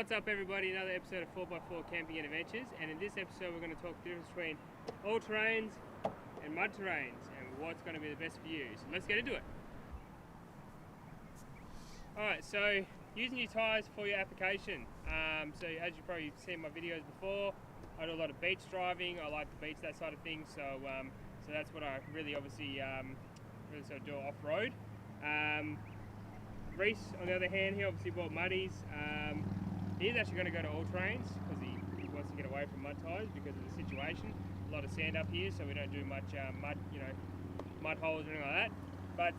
What's up everybody, another episode of 4x4 Camping and Adventures, and in this episode we're going to talk the difference between all terrains and mud terrains and what's going to be the best for you. So let's get into it. Alright, so using your tyres for your application. So as you've probably seen my videos before, I do a lot of beach driving. I like the beach, that side of things, so that's what I really obviously do off-road. Reese, on the other hand, he obviously bought muddies. He's actually going to go to all terrains because he wants to get away from mud tyres because of the situation. A lot of sand up here, so we don't do much mud holes or anything like that. But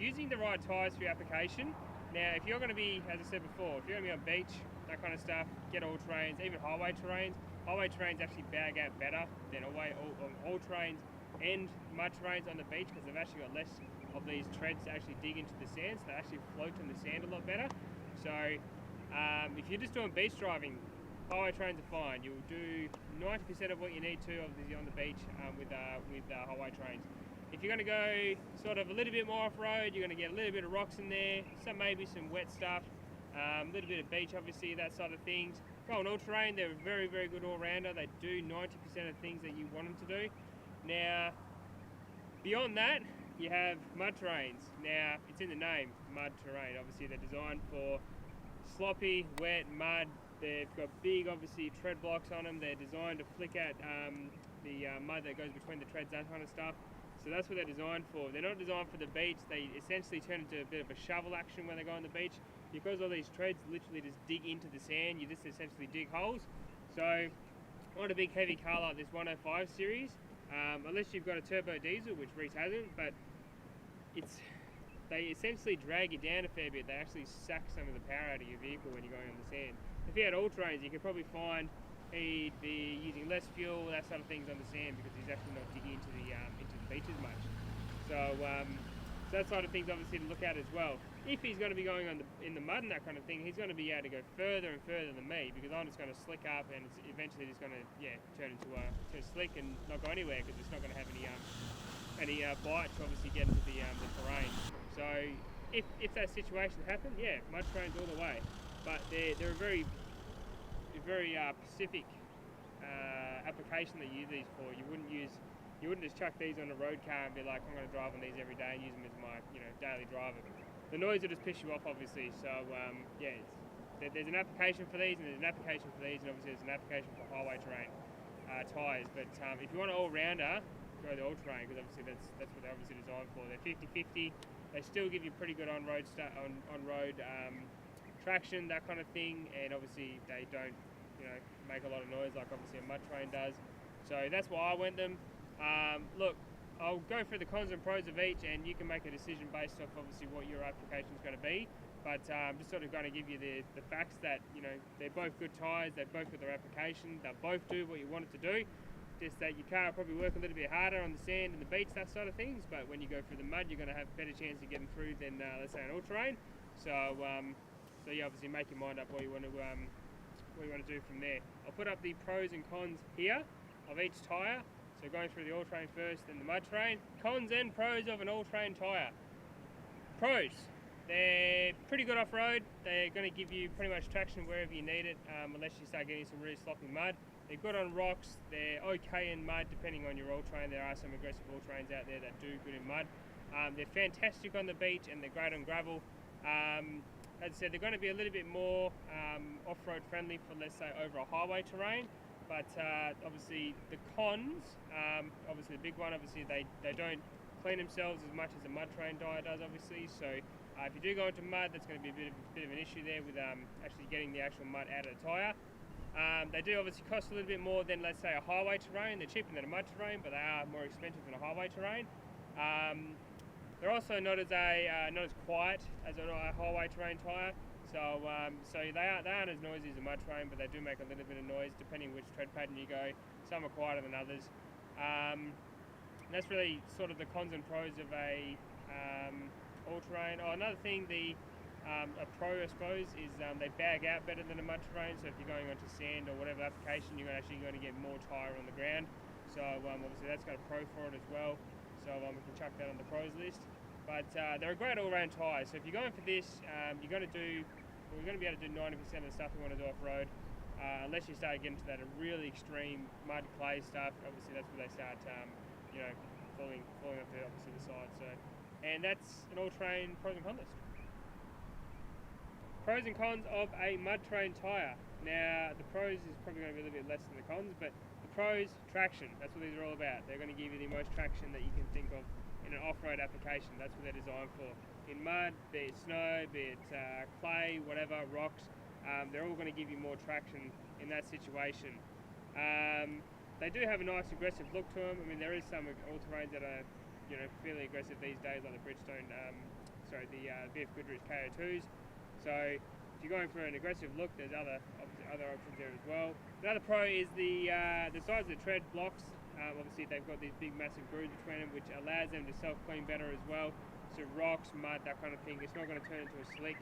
using the right tyres for your application. Now, if you're going to be, as I said before, if you're going to be on beach, that kind of stuff, get all terrains, even highway terrains. Highway terrains actually bag out better than all terrains and mud terrains on the beach because they've actually got less of these treads to actually dig into the sand, so they actually float in the sand a lot better. So if you're just doing beach driving, highway terrains are fine. You'll do 90% of what you need to obviously on the beach with highway terrains. If you're going to go sort of a little bit more off-road, you're going to get a little bit of rocks in there, maybe some wet stuff, a little bit of beach obviously, that side of things. Go on all-terrain, they're a very, very good all-rounder. They do 90% of things that you want them to do. Now, beyond that, you have mud terrains. Now, it's in the name, mud terrain. Obviously, they're designed for sloppy, wet mud. They've got big, obviously, tread blocks on them. They're designed to flick out the mud that goes between the treads, that kind of stuff. So that's what they're designed for. They're not designed for the beach. They essentially turn into a bit of a shovel action when they go on the beach. Because all these treads literally just dig into the sand, you just essentially dig holes. So, on a big heavy car like this 105 series, unless you've got a turbo diesel, which Reese hasn't, but they essentially drag you down a fair bit. They actually suck some of the power out of your vehicle when you're going on the sand. If you had all terrains, you could probably find he'd be using less fuel, that sort of things on the sand because he's actually not digging into the beach as much. So that side of things obviously to look at as well. If he's going to be going in the mud and that kind of thing, he's going to be able to go further and further than me because I'm just going to slick up and it's eventually just going to turn into a slick and not go anywhere because it's not going to have any bite to obviously get into the terrain. So if that situation happened, mud terrains all the way. But they're a very specific application that you use these for. You wouldn't just chuck these on a road car and be like, I'm going to drive on these every day and use them as my daily driver. The noise will just piss you off, obviously. So there's an application for these and there's an application for these, and obviously there's an application for highway terrain tyres. But if you want an all-rounder, go the all-terrain because obviously that's what they're obviously designed for. They're 50-50. They still give you pretty good on-road traction, that kind of thing, and obviously they don't make a lot of noise like obviously a mud terrain does. So that's why I went them. Look, I'll go through the cons and pros of each and you can make a decision based off obviously what your application is going to be, but I'm just sort of going to give you the facts that they're both good tyres, they've both got their application, they'll both do what you want it to do, just that your car will probably work a little bit harder on the sand and the beach, that sort of things, but when you go through the mud you're going to have a better chance of getting through than let's say an all-terrain. So you obviously make your mind up what you want to do from there. I'll put up the pros and cons here of each tyre. So going through the all-terrain first, then the mud terrain. Cons and pros of an all-terrain tyre. Pros. They're pretty good off-road. They're going to give you pretty much traction wherever you need it, unless you start getting some really sloppy mud. They're good on rocks. They're okay in mud, depending on your all-terrain. There are some aggressive all-terrains out there that do good in mud. They're fantastic on the beach and they're great on gravel. As I said, they're going to be a little bit more off-road friendly for, let's say, over a highway terrain. But obviously the cons, obviously the big one, obviously they don't clean themselves as much as a mud terrain tyre does, obviously. So if you do go into mud, that's going to be a bit of an issue there with actually getting the actual mud out of the tyre. They do obviously cost a little bit more than, let's say, a highway terrain. They're cheaper than a mud terrain, but they are more expensive than a highway terrain. They're also not as quiet as a highway terrain tyre, so they aren't as noisy as a mud terrain, but they do make a little bit of noise depending which tread pattern you go. Some are quieter than others. That's really sort of the cons and pros of a all-terrain. Another thing, a pro I suppose is they bag out better than a mud terrain. So if you're going onto sand or whatever application, you're actually going to get more tyre on the ground. So obviously that's got a pro for it as well. So we can chuck that on the pros list. But they're a great all-round tyre. So if you're going for this, you're going to do we're going to be able to do 90% of the stuff we want to do off-road, unless you start getting to that really extreme mud, clay stuff. Obviously that's where they start, you know, falling off the opposite of the side. So, and that's an all-terrain pros and cons list. Pros and cons of a mud terrain tyre. Now the pros is probably going to be a little bit less than the cons, but the pros, traction. That's what these are all about. They're going to give you the most traction that you can think of in an off-road application. That's what they're designed for. In mud, be it snow, be it clay, whatever, rocks, they're all going to give you more traction in that situation. They do have a nice aggressive look to them. I mean, there is some all-terrains that are, you know, fairly aggressive these days, like the Bridgestone, the BF Goodrich KO2s. So if you're going for an aggressive look, there's other options there as well. Another pro is the size of the tread blocks. Obviously they've got these big massive grooves between them, which allows them to self-clean better as well. So rocks, mud, that kind of thing, it's not going to turn into a slick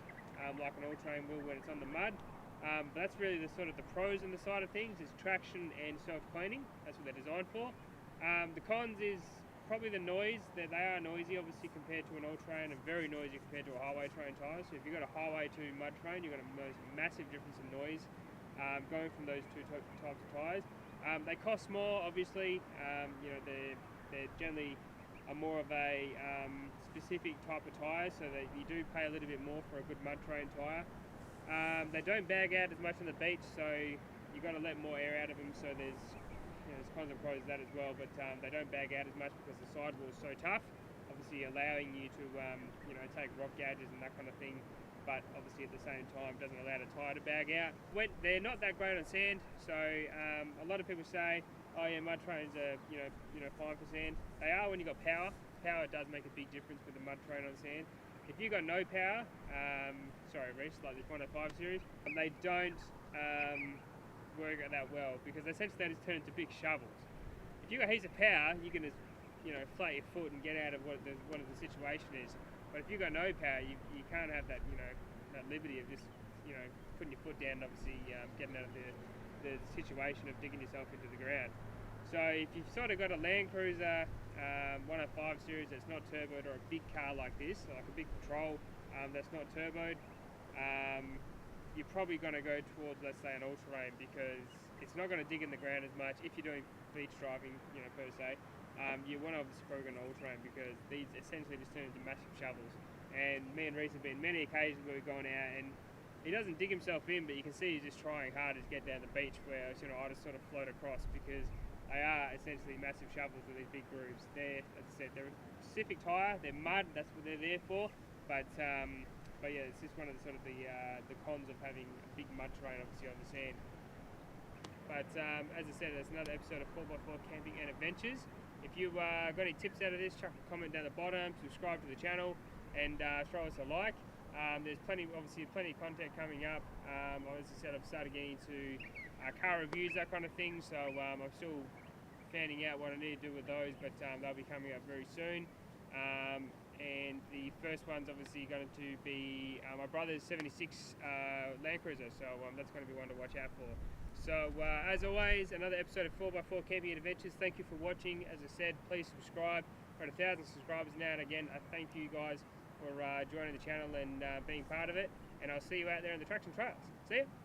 like an all-terrain will when it's on the mud. But that's really the sort of the pros on the side of things, is traction and self-cleaning. That's what they're designed for. The cons is probably the noise. They are noisy, obviously, compared to an all-terrain, and very noisy compared to a highway terrain tyre. So if you've got a highway to mud terrain, you've got a massive difference in noise going from those two types of tyres. They cost more, obviously. You know, they're generally more of a specific type of tyre, so that you do pay a little bit more for a good mud terrain tyre. They don't bag out as much on the beach, so you've got to let more air out of them. So there's cons and pros of that as well, but they don't bag out as much because the sidewall is so tough, obviously allowing you to you know, take rock gouges and that kind of thing, but obviously at the same time doesn't allow the tyre to bag out. They're not that great on sand, so a lot of people say, oh yeah, mud terrains are you know fine for sand. They are when you've got power. Power does make a big difference with the mud terrain on sand. If you've got no power, sorry Reese, like this 105 series, they don't work that well, because essentially they just turn into big shovels. If you've got heaps of power, you can just, you know, flat your foot and get out of what the situation is. But if you've got no power, you can't have that, you know, that liberty of just, you know, putting your foot down and obviously getting out of the situation of digging yourself into the ground. So if you've sort of got a Land Cruiser 105 series that's not turboed, or a big car like this, like a big Patrol that's not turboed, you're probably going to go towards, let's say, an all-terrain, because it's not going to dig in the ground as much. If you're doing beach driving, you know, per se, you want to obviously probably go an all-terrain, because these essentially just turn into massive shovels. And me and Reese have been many occasions where we're going out and he doesn't dig himself in, but you can see he's just trying hard to get down the beach, where, you know, I just sort of float across, because they are essentially massive shovels with these big grooves. They're, as I said, they're a specific tyre, they're mud, that's what they're there for, but yeah, it's just one of the sort of the cons of having a big mud terrain, obviously, on the sand. But as I said, that's another episode of 4x4 Camping and Adventures. If you've got any tips out of this, chuck a comment down the bottom, subscribe to the channel, and throw us a like. There's obviously plenty of content coming up. As I said, I've started getting into car reviews, that kind of thing, so I'm still fanning out what I need to do with those, but they'll be coming up very soon. And the first one's obviously going to be my brother's 76 Land Cruiser, so that's going to be one to watch out for. So as always, another episode of 4x4 Camping and Adventures. Thank you for watching. As I said, please subscribe. We're at 1,000 subscribers now, and again, I thank you guys for joining the channel and being part of it, and I'll see you out there in the tracks and trails. See ya!